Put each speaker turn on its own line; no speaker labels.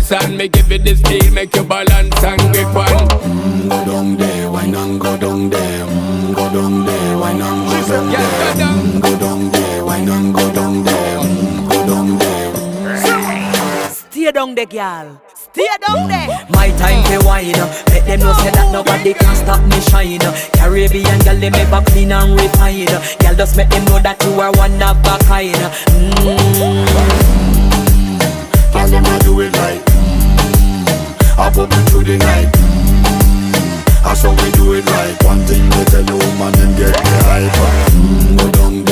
dance and me give it the steel, make you balance and grip on.
Go down there, why not go down there? Go down there, why not go down there? Go down there, why not go down there? Go down there.
Stay down there, girl. Stay down there.
My time to wine. Let them know say that nobody can stop me shine. Caribbean girl, they make back clean and refine. Girl, just make them know that you are one of a kind.
Tell them I do it right. I pop it through the night. That's how we do it right. One thing we tell you, man, and get me hype.